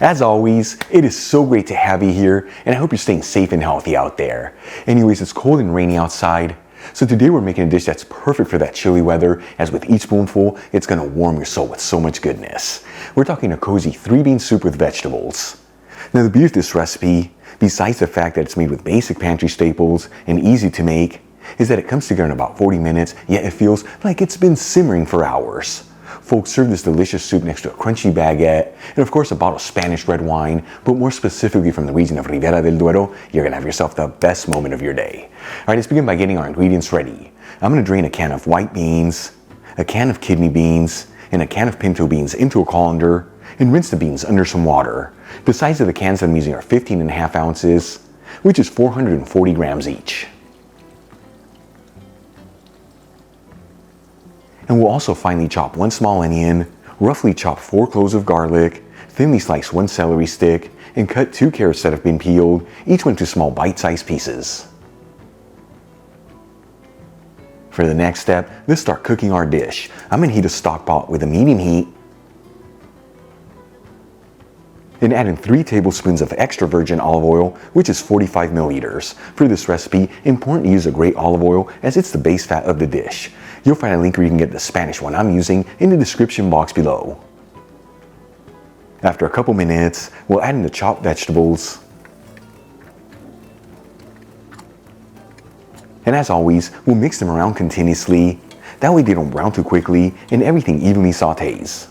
As always, it is so great to have you here, and I hope you're staying safe and healthy out there. Anyways, it's cold and rainy outside, so today we're making a dish that's perfect for that chilly weather, as with each spoonful, it's gonna warm your soul with so much goodness. We're talking a cozy 3-bean soup with vegetables. Now the beauty of this recipe, besides the fact that it's made with basic pantry staples and easy to make, is that it comes together in about 40 minutes, yet it feels like it's been simmering for hours. Folks serve this delicious soup next to a crunchy baguette, and of course a bottle of Spanish red wine, but more specifically from the region of Ribera del Duero, you're gonna have yourself the best moment of your day. Alright, let's begin by getting our ingredients ready. I'm gonna drain a can of white beans, a can of kidney beans, and a can of pinto beans into a colander, and rinse the beans under some water. The size of the cans that I'm using are 15.5 ounces, which is 440 grams each. And we'll also finely chop 1 small onion, roughly chop 4 cloves of garlic, thinly slice 1 celery stick, and cut 2 carrots that have been peeled, each one into small bite-sized pieces. For the next step, let's start cooking our dish. I'm gonna heat a stock pot with a medium heat, and add in 3 tablespoons of extra virgin olive oil, which is 45 milliliters. For this recipe, important to use a great olive oil as it's the base fat of the dish. You'll find a link where you can get the Spanish one I'm using in the description box below. After a couple minutes, we'll add in the chopped vegetables. And as always, we'll mix them around continuously. That way they don't brown too quickly and everything evenly sautés.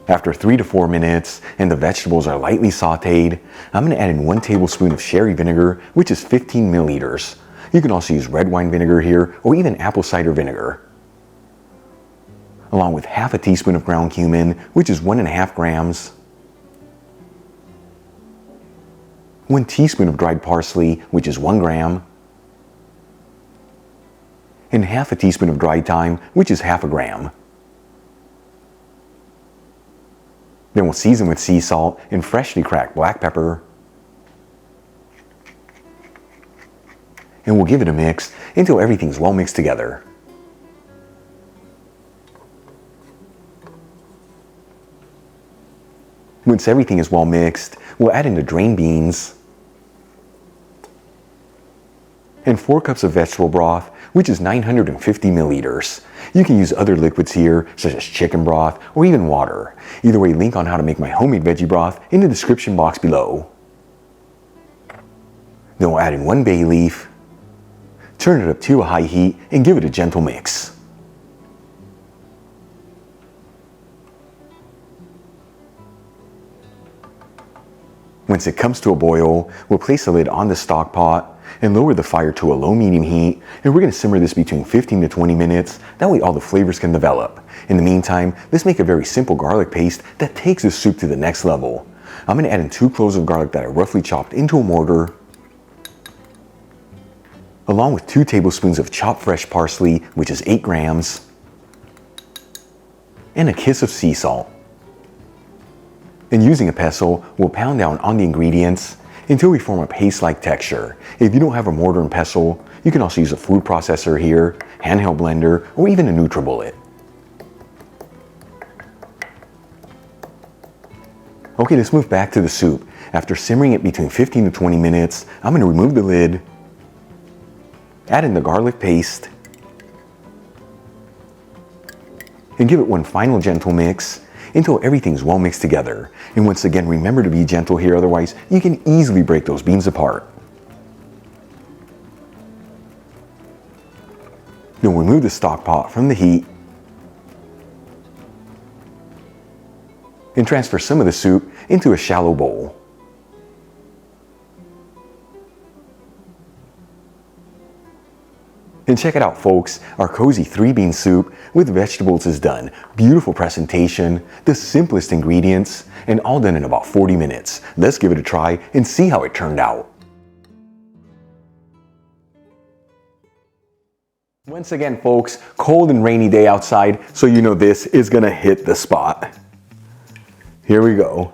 After 3 to 4 minutes and the vegetables are lightly sauteed, I'm going to add in 1 tablespoon of sherry vinegar, which is 15 milliliters. You can also use red wine vinegar here or even apple cider vinegar. Along with half a teaspoon of ground cumin, which is 1.5 grams. 1 teaspoon of dried parsley, which is 1 gram. And half a teaspoon of dried thyme, which is half a gram. Then we'll season with sea salt and freshly cracked black pepper. And we'll give it a mix until everything's well mixed together. Once everything is well mixed, we'll add in the drained beans and 4 cups of vegetable broth, which is 950 milliliters. You can use other liquids here, such as chicken broth or even water. Either way, link on how to make my homemade veggie broth in the description box below. Then we'll add in 1 bay leaf, turn it up to a high heat, and give it a gentle mix. Once it comes to a boil, we'll place the lid on the stock pot and lower the fire to a low-medium heat, and we're going to simmer this between 15 to 20 minutes. That way all the flavors can develop. In the meantime, let's make a very simple garlic paste that takes this soup to the next level. I'm going to add in 2 cloves of garlic that I roughly chopped into a mortar, along with 2 tablespoons of chopped fresh parsley, which is 8 grams, and a kiss of sea salt. And using a pestle, we'll pound down on the ingredients until we form a paste-like texture. If you don't have a mortar and pestle, you can also use a food processor here, handheld blender, or even a NutriBullet. Okay, let's move back to the soup. After simmering it between 15 to 20 minutes, I'm going to remove the lid, add in the garlic paste, and give it one final gentle mix until everything's well mixed together. And once again, remember to be gentle here, otherwise you can easily break those beans apart. Then remove the stock pot from the heat and transfer some of the soup into a shallow bowl. And check it out, folks, our cozy 3-bean soup with vegetables is done. Beautiful presentation, the simplest ingredients, and all done in about 40 minutes. Let's give it a try and see how it turned out. Once again, folks, cold and rainy day outside, so you know this is gonna hit the spot. Here we go.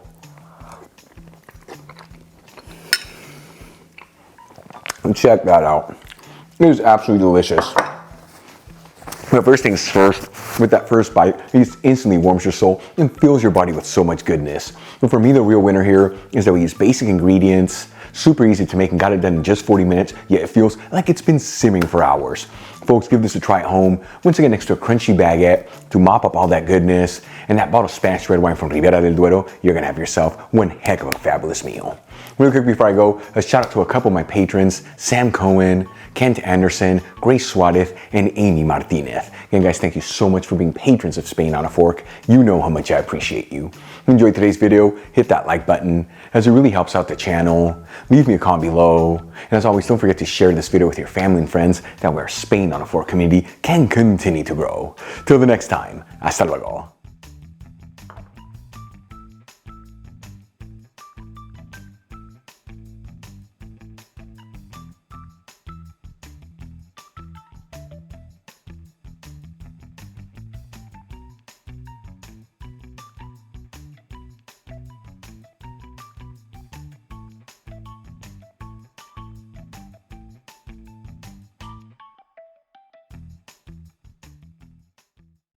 And check that out. It is absolutely delicious. But first things first, With that first bite, it just instantly warms your soul and fills your body with so much goodness. And for me, the real winner here is that we use basic ingredients, super easy to make, and got it done in just 40 minutes, yet it feels like it's been simmering for hours. Folks, give this a try at home. Once again, next to a crunchy baguette to mop up all that goodness, and that bottle of Spanish red wine from Ribera del Duero, you're gonna have yourself one heck of a fabulous meal. Really quick before I go, a shout out to a couple of my patrons, Sam Cohen, Kent Anderson, Grace Suarez, and Amy Martinez. Again, guys, thank you so much for being patrons of Spain on a Fork. You know how much I appreciate you. If you enjoyed today's video, hit that like button, as it really helps out the channel. Leave me a comment below. And as always, don't forget to share this video with your family and friends. That way our Spain on a Fork community can continue to grow. Till the next time, hasta luego.